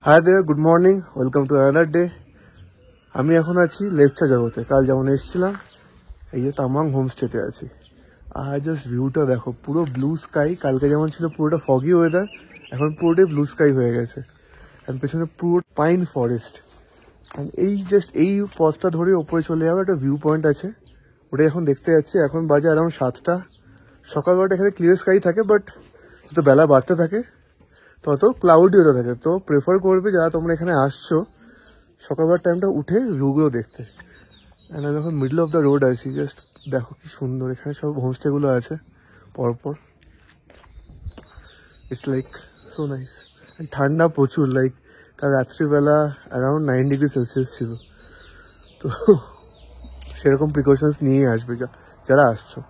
High there, good morning, welcome to another day. আমি এখন আছি লেপচা জগতে। কাল যেমন এসেছিলাম, এই যে তামাং হোমস্টেতে আছি। আর জাস্ট ভিউটা দেখো, পুরো ব্লু স্কাই। কালকে যেমন ছিল পুরোটা ফগি ওয়েদার, এখন পুরোটাই ব্লু স্কাই হয়ে গেছে। আর পেছনে পুরো পাইন ফরেস্ট। এই জাস্ট এই পথটা ধরে ওপরে চলে যাবে, একটা ভিউ পয়েন্ট আছে, ওটাই এখন দেখতে যাচ্ছি। এখন বাজে অ্যারাউন্ড 7টা। সকালবেলাটা এখানে ক্লিয়ার স্কাই থাকে, বাট যত বেলা বাড়তে থাকে তত ক্লাউডি হতে থাকে। তো প্রেফার করবে যারা তোমরা এখানে আসছো সকালবেলার টাইমটা উঠে ভিউগুলো দেখতে। অ্যান্ড আমি এখন মিডল অফ দ্য রোড আছি। জাস্ট দেখো কি সুন্দর, এখানে সব হোমস্টেগুলো আছে পরপর। It's like so nice. And ঠান্ডা প্রচুর, লাইক কাল রাত্রিবেলা অ্যারাউন্ড 9 ডিগ্রি সেলসিয়াস ছিল। তো সেরকম প্রিকশনস নিয়েই আসবে যারা আসছো।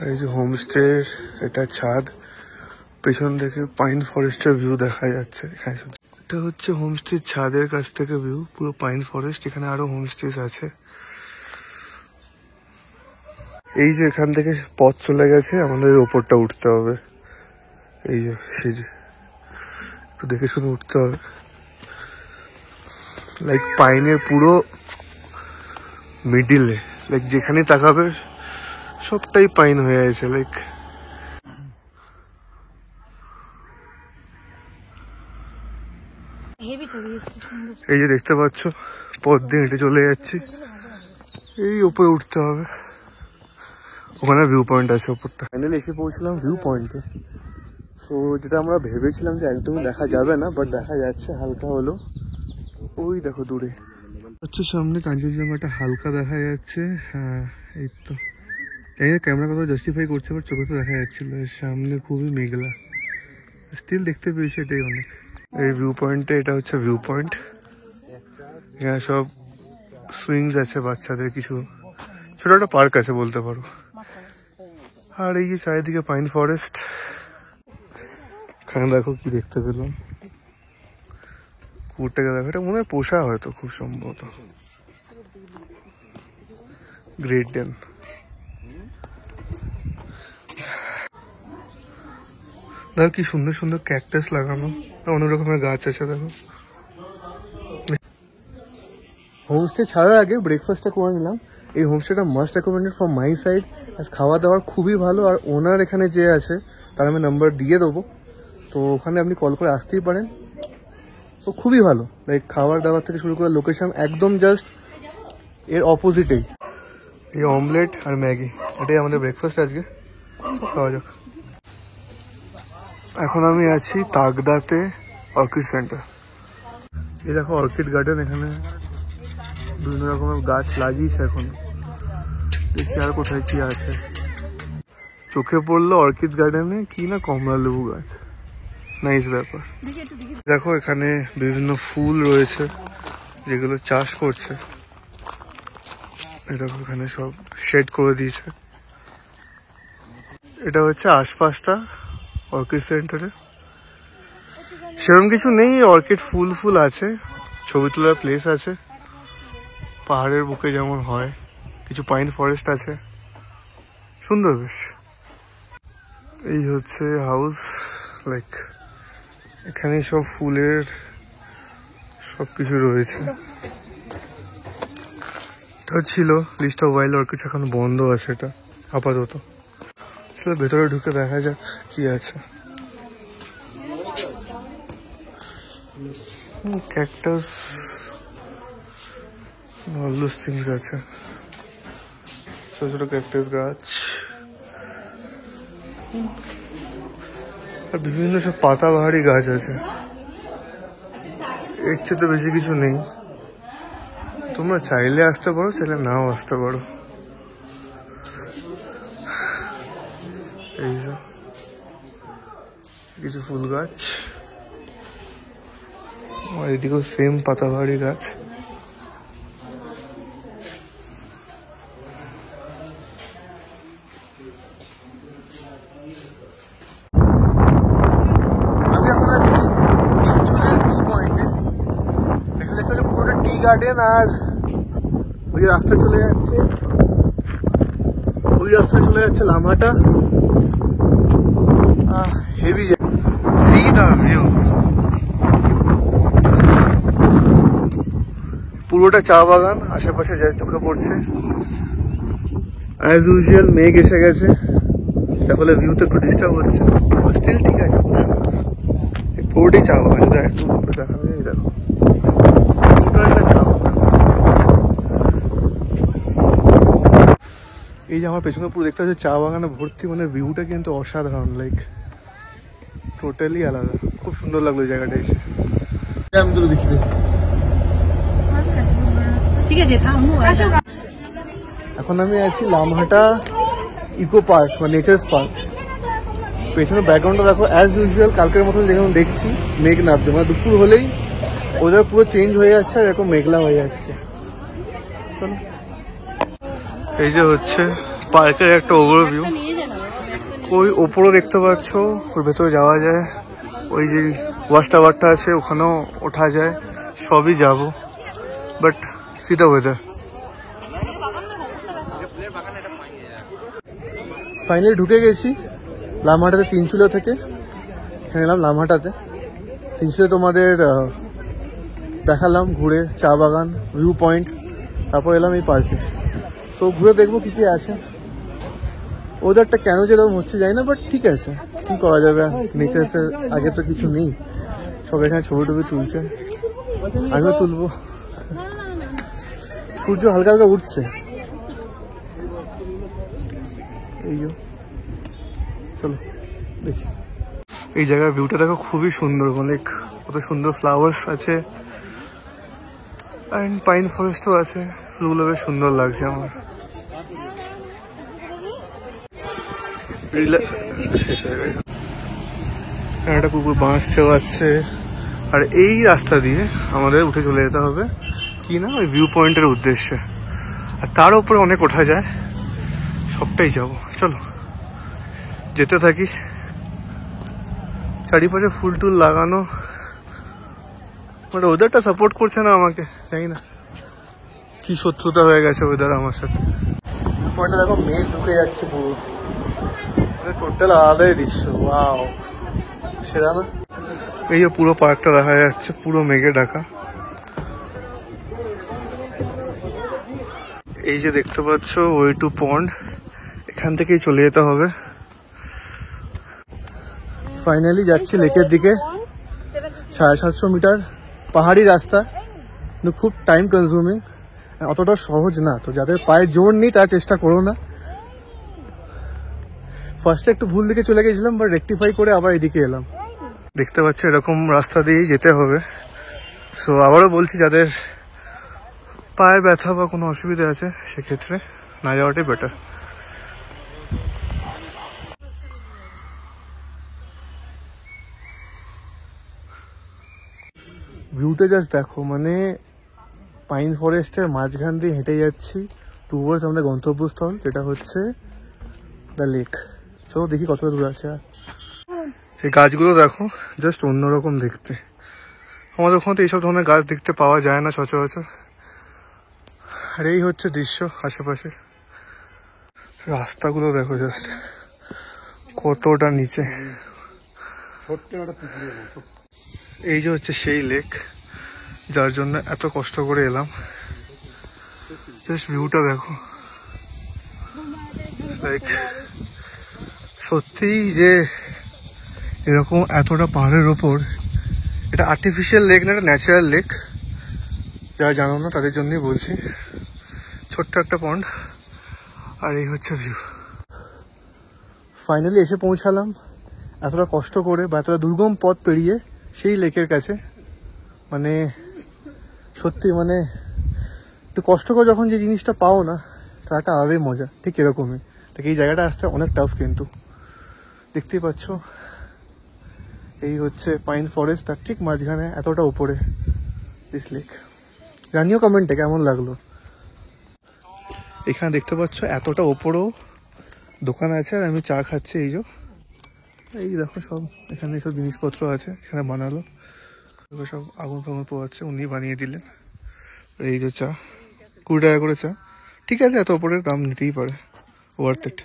এই যে হোমস্টের এটা ছাদ, পেছন থেকে পাইন ফরেস্টের ভিউ দেখা যাচ্ছে। এটা হচ্ছে হোমস্টের ছাদের কাছ থেকে ভিউ, পুরো পাইন ফরেস্ট। এখানে আরো হোমস্টেস আছে। এই যে এখান থেকে পথ চলে গেছে, আমাদের ওপরটা উঠতে হবে। এই যে সিঁড়ি, একটু দেখে শুনে উঠতে হবে। লাইক পাইনের পুরো মিডিলে, লাইক যেখানে তাকাবে সবটাই পাইন হয়ে আছে। লাইক এই যে দেখতে পাচ্ছ, পথ দিয়ে হেঁটে চলে যাচ্ছি। এই উপরে উঠতে হবে, ওখানে ভিউ পয়েন্ট আছে ওপরটা। ফাইনালি এসে পৌঁছলাম ভিউ পয়েন্টে। সো যেটা আমরা ভেবেছিলাম যে একদমই দেখা যাবে না, বাট দেখা যাচ্ছে হালকা হলো। ওই দেখো দূরে হচ্ছে সামনে কাঞ্চনজঙ্ঘাটা হালকা দেখা যাচ্ছে। হ্যাঁ এই তো, ক্যামেরা কথা জাস্টিফাই করছে, বাট চোখে তো দেখা যাচ্ছিল। সামনে খুবই মেঘলা, স্টিল দেখতে পেয়েছি, এটাই অনেক। এই ভিউ পয়েন্টে, এটা হচ্ছে ভিউ পয়েন্ট। এখানে সব সুইংস আছে বাচ্চাদের, কিছু ছোট একটা পার্ক আছে বলতে পারো। আর এই যে চারিদিকে পাইন ফরেস্ট। এখানে দেখো কি দেখতে পেলাম, কুকুরটাকে দেখো, এটা মনে হয় পোষা হয়তো, খুব সম্ভবত। গ্রেট ডেন। দেখো কি সুন্দর সুন্দর ক্যাকটাস লাগানো, অনেক রকমের গাছ আছে। দেখো হোমস্টে ছাড়ার আগে ব্রেকফাস্টটা করে নিলাম। এই হোমস্টেটা must recommended from my side. খাওয়া দাওয়ার খুবই ভালো। আর ওনার এখানে যে আছে তার আমি নাম্বার দিয়ে দেবো, তো ওখানে আপনি কল করে আসতেই পারেন। তো খুবই ভালো, লাইক খাবার দাবার থেকে শুরু করে লোকেশন একদম জাস্ট এর অপোজিটেই। এই অমলেট আর ম্যাগি, এটাই আমাদের ব্রেকফাস্ট আজকে। খাওয়া যাক। এখন আমি আছি তাগদাতে অর্কিড সেন্টার। এই দেখো অর্কিড গার্ডেন, এখানে বিভিন্ন রকমের গাছ লাগিয়েছে। এখন দেখি আর কোথায় কি আছে। চোখে পড়লো অর্কিড গার্ডেনে কি না কমলা লেবু গাছ, নাইস ব্যাপার। দেখো এখানে বিভিন্ন ফুল রয়েছে যেগুলো চাষ করছে। এটা এখানে সব শেড করে দিয়েছে। এটা হচ্ছে আশপাশটা অর্কিড সেন্টারে। সেরকম কিছু নেই, অর্কিড ফুল আছে, ছবি তোলার প্লেস আছে পাহাড়ের বুকে যেমন হয়, কিছু পাইন ফরেস্ট আছে, সুন্দর বেশ। এই হচ্ছে হাউস, লাইক এখানে সব ফুলের সবকিছু রয়েছে। এটা ছিল লিস্ট অফ ওয়াইল্ড অর্কিডস, এখন বন্ধ আছে এটা আপাতত। চলো ভেতরে ঢুকে দেখা যাক কি আছে। ক্যাকটাস, all those things আছে, ছোট ছোট ক্যাকটাস গাছ আর বিভিন্ন সব পাতাবাহারি গাছ আছে। এর চেয়ে তো বেশি কিছু নেই। তোমরা চাইলে আসতে পারো, চাইলে নাও আসতে পারো। এই যে কিছু ফুল গাছ, আর এদিকেও সেম পাতাবাহারি গাছ। আমি এখন আছি ভিউ পয়েন্টে। এখানে পুরোটা টি গার্ডেন, আর ওই রাস্তা চলে যাচ্ছে ওই রাস্তায় চলে যাচ্ছে লামহাটা। হেভি সি দা ভিউ, পুরোটা চা বাগান আশেপাশে যা চোখে পড়ছে। অ্যাজ ইউজুয়াল মেঘ এসে গেছে, তার ফলে ভিউতে একটু ডিস্টার্ব হচ্ছে, স্টিল ঠিক আছে। পুরোটাই চা বাগান, যদি একটু দেখা যায়। এই দেখো পুরোটা চা বাগান। এই যে আমার পেছনে পুরো দেখতে হচ্ছে চা বাগানে ভর্তি, মানে ভিউটা কিন্তু অসাধারণ, লাইক টোটালি আলাদা। খুব সুন্দর লাগলো এই জায়গাটা এসে। আমি তুলে দিচ্ছি। এখন আমি আছি লামহাটা ইকো পার্ক বা নেচার্স পার্ক। পেছনে ব্যাকগ্রাউন্ডটা দেখো, অ্যাজ ইউজুয়াল কালকের মতন যেরকম দেখছি মেঘ নামছে, মানে দুপুর হলেই ওদের পুরো চেঞ্জ হয়ে যাচ্ছে আর এরকম মেঘলা হয়ে যাচ্ছে। চলো, এই যে হচ্ছে পার্কের একটা ওভারভিউ। ওই ওপরও দেখতে পাচ্ছ, ওর ভেতরে যাওয়া যায়। ওই যে ওয়াচ টাওয়ারটা আছে ওখানেও ওঠা যায়, সবই যাবো। But C the weather. Finally ঢুকে গেছি লামহাটাতে, তিনচুলা থেকে। এখানে এলাম লামহাটাতে। তিনচুলে তোমাদের দেখালাম ঘুরে, চা বাগান, ভিউ পয়েন্ট, তারপর এলাম এই পার্কে। সো ঘুরে দেখবো কি কি আছে। ওদেরটা কেন যেরকম হচ্ছে জানি না, বাট ঠিক আছে, কি করা যাবে। নেচার্সের আগে তো কিছু নেই, সব এখানে ছবি টবি তুলছে, আমিও তুলবো। সূর্য হালকা হালকা উঠছে। এই চলো দেখি। এই জায়গার ভিউটা দেখো, খুবই সুন্দর, মানে কত সুন্দর ফ্লাওয়ার্স আছে, অ্যান্ড পাইন ফরেস্টও আছে। ফুলগুলো বেশ সুন্দর লাগছে আমার। শেষ হয়ে গেছে। একটা কুকুর বাঁশ চেওয়াচ্ছে। আর এই রাস্তা দিয়ে আমাদের উঠে চলে যেতে হবে কি না, ওই ভিউ পয়েন্টের উদ্দেশ্যে। আর তার উপরে অনেক ওঠা যায়, সবটাই যাবো। চলো যেতে থাকি। চারিপাশে ফুল টুল লাগানো, বাট ওয়েদারটা সাপোর্ট করছে না আমাকে, জানি না কি শত্রুতা হয়ে গেছে ওয়েদার আমার সাথে। ভিউ পয়েন্টে দেখো মেঘ ঢুকে যাচ্ছে পুরো, টোটাল আলাদাই দৃশ্য। ওয়াও, সেরা না? এই যে পুরো পার্কটা দেখা যাচ্ছে, পুরো মেঘে ঢাকা। এই যে দেখতে পাচ্ছ ওয়ে টু পন্ড, এখান থেকেই চলে যেতে হবে। ফাইনালি যাচ্ছি লেকের দিকে। 750 মিটার পাহাড়ি রাস্তা, কিন্তু খুব টাইম কনজিউমিং, অতটা সহজ না। তো যাদের পায়ে জোর নেই তারা চেষ্টা করো না। ফার্স্টে একটু ভুল দিকে চলে গেছিলাম, বাট রেকটিফাই করে আবার এদিকে এলাম। দেখতে পাচ্ছ এরকম রাস্তা দিয়েই যেতে হবে। সো আবারও বলছি, যাদের পায়ে ব্যথা বা কোনো অসুবিধা আছে সেক্ষেত্রে না যাওয়াটাই বেটার। ভিউটা জাস্ট দেখো, মানে পাইন ফরেস্টের মাঝখান দিয়ে হেঁটে যাচ্ছি টুয়ার্ডস আমাদের গন্তব্যস্থল, যেটা হচ্ছে দ্য লেক। চলো দেখি কতটা দূর আছে। আর এই গাছগুলো দেখো, জাস্ট অন্যরকম দেখতে। আমাদের ওখানে তো এইসব ধরনের গাছ দেখতে পাওয়া যায় না সচরাচর। আর এই হচ্ছে দৃশ্য আশেপাশে। রাস্তাগুলো দেখো জাস্ট কতটা নিচে। এই যে হচ্ছে সেই লেক, যার জন্য এত কষ্ট করে এলাম। জাস্ট ভিউটা দেখো, লাইক সত্যিই যে এরকম এতটা পাহাড়ের ওপর, এটা আর্টিফিশিয়াল লেক না, এটা ন্যাচারাল লেক। যারা জানো না তাদের জন্যই বলছি। ছোট্ট একটা পন্ড, আর এই হচ্ছে ভিউ। ফাইনালি এসে পৌঁছালাম এতটা কষ্ট করে বা এতটা দুর্গম পথ পেরিয়ে সেই লেকের কাছে। মানে সত্যি, মানে একটু কষ্ট করে যখন যে জিনিসটা পাও না, তার একটা আলাদাই মজা। ঠিক এরকমই। ঠিক এই জায়গাটা আসতে অনেক টাফ, কিন্তু দেখতেই পাচ্ছ এই হচ্ছে পাইন ফরেস্ট, তার ঠিক মাঝখানে এতটা উপরে দিস লেক। জানিও কমেন্টে কেমন লাগলো। এখানে দেখতে পাচ্ছ এতটা ওপরেও দোকান আছে, আর আমি চা খাচ্ছি। এই দেখো সব এখানে সব জিনিসপত্র আছে, এখানে বানালো সব আগুন ফাগুন পোয়াচ্ছে, উনি বানিয়ে দিলেন। এই যে চা 20 টাকা করে চা, ঠিক আছে, এত ওপরের দাম নিতেই পারে, ওয়ার্থ ইট।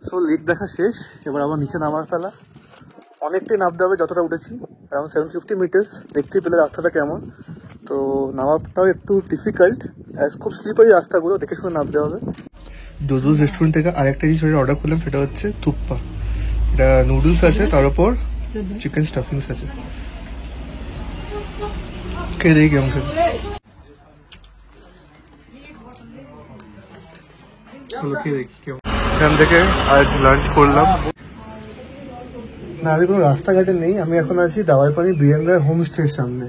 সো লেক দেখা শেষ, এবার আবার নিচে নামার ফেলা। অনেকটাই নামতে হবে, যতটা উঠেছি অ্যারাউন্ড 750 মিটার্স। দেখতেই পেলে রাস্তাটা কেমন। তো নামাটাও একটু ডিফিকাল্ট, খুব স্লিপারি রাস্তাগুলো, দেখে শুনে নামতে হবে। ডোজোস রেস্টুরেন্ট থেকে আরেকটা জিনিস অর্ডার করলাম, সেটা হচ্ছে থুপ্পা। এটা নুডলস আছে, তার উপর চিকেন স্টাফিংস আছে। খেয়ে দেখি কেমন খেতে। খেয়ে দেখি কেমন। এখান থেকে আজ লাঞ্চ করলাম। না, আমি কোনো রাস্তাঘাটে নেই, আমি এখন আছি দাওয়াইপানি বীরেন রায় হোমস্টের সামনে।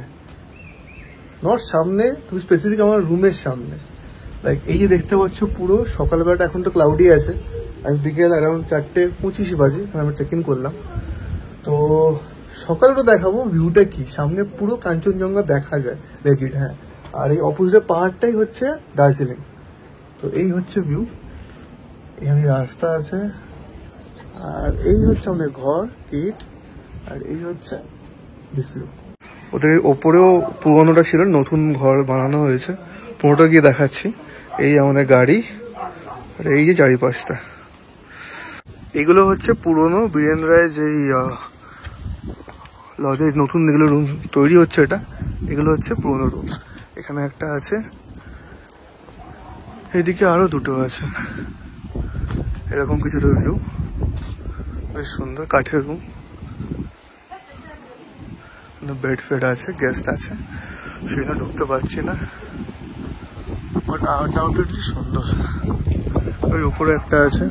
নট সামনে, তুমি স্পেসিফিক আমার রুমের সামনে। লাইক এই যে দেখতে পাচ্ছ পুরো সকালবেলাটা, এখন তো ক্লাউডি আছে, আজ বিকেল অ্যারাউন্ড 4:25 বাজে, আমি চেক ইন করলাম। তো সকালটা দেখাবো ভিউটা কি, সামনে পুরো কাঞ্চনজঙ্ঘা দেখা যায় লেজিট। হ্যাঁ, আর এই অপোজিটের পাহাড়টাই হচ্ছে দার্জিলিং। তো এই হচ্ছে ভিউ, এখানে রাস্তা আছে, আর এই হচ্ছে আমাদের ঘর গেট, আর এই হচ্ছে দিস ভিউ। ওদের ওপরেও পুরোনোটা ছিল, নতুন ঘর বানানো হয়েছে, পুরোটা গিয়ে দেখাচ্ছি। এই আমাদের গাড়ি, আর এই যে চারিপাশটা, এগুলো হচ্ছে পুরোনো বীরেন রায় যেই লজের নতুন যেগুলো রুম তৈরি হচ্ছে, এগুলো হচ্ছে পুরোনো রুমস। এখানে একটা আছে, এদিকে আরো দুটো আছে, এরকম কিছু ভিউ। বেশ সুন্দর কাঠের রুম, বেড ফেড আছে, গেস্ট আছে, সেখানে ঢুকতে পারছি না, বাট আউটডোরটি সুন্দর। ওই উপরে একটা আছে,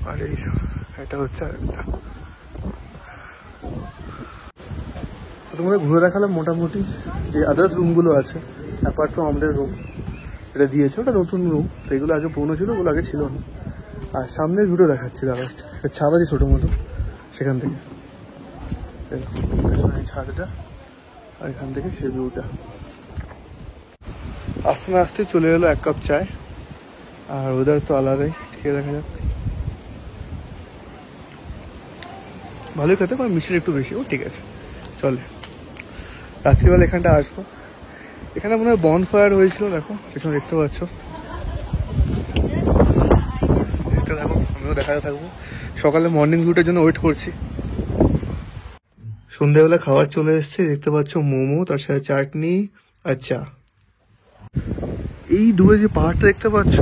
আর এই এটা হচ্ছে আরেকটা। তোমাদের ঘুরে দেখালাম মোটামুটি যে আদার্স রুমগুলো আছে অ্যাপার্ট ফ্রম আমাদের রুম। এটা দিয়েছে, ওটা নতুন রুম, তো এগুলো আগে পুরনো ছিল, ওগুলো আগে ছিল না। আর সামনের ভিউটা দেখাচ্ছি, দাদা ছাদ আছে ছোটো মতো, সেখান থেকে ছাদটা, আর এখান থেকে সেই ভিউটা। আস্তে না আস্তে চলে গেলো 1 কাপ চায়, আর ওদের তো আলাদাই। খেয়ে দেখা যাক, ভালোই খেতে, পারে মিষ্টির একটু বেশি, ও ঠিক আছে চলে। রাত্রিবেলা এখানটা আসবো, এখানে মনে হয় বন ফায়ার হয়েছিল, দেখো পেছনে দেখতে পাচ্ছ। এটা দেখো, আমিও দেখাতে থাকবো। সকালে মর্নিং ভিউটার জন্য ওয়েট করছি। সন্ধ্যাবেলা খাবার চলে এসছে, দেখতে পাচ্ছ মোমো, তার সাথে চাটনি আর চা। এই দূরে যে পাহাড়টা দেখতে পাচ্ছ,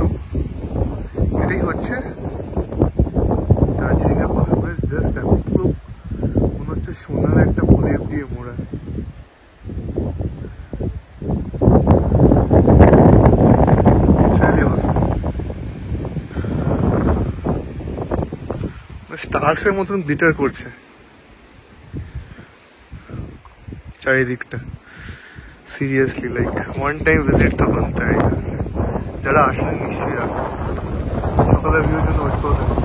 এটাই হচ্ছে দার্জিলিং এর পাহাড়। জাস্ট দেখো, পুরো মনে হচ্ছে সোনার একটা প্রলেপ দিয়ে মোড়া। স্টার্সের মতন গ্লিটার করছে চারিদিকটা। Seriously like one time visit তো করতে হয়, যারা আসলে নিশ্চয়ই আসে। সকালের ভিউর জন্য ওয়েট করে থাকো।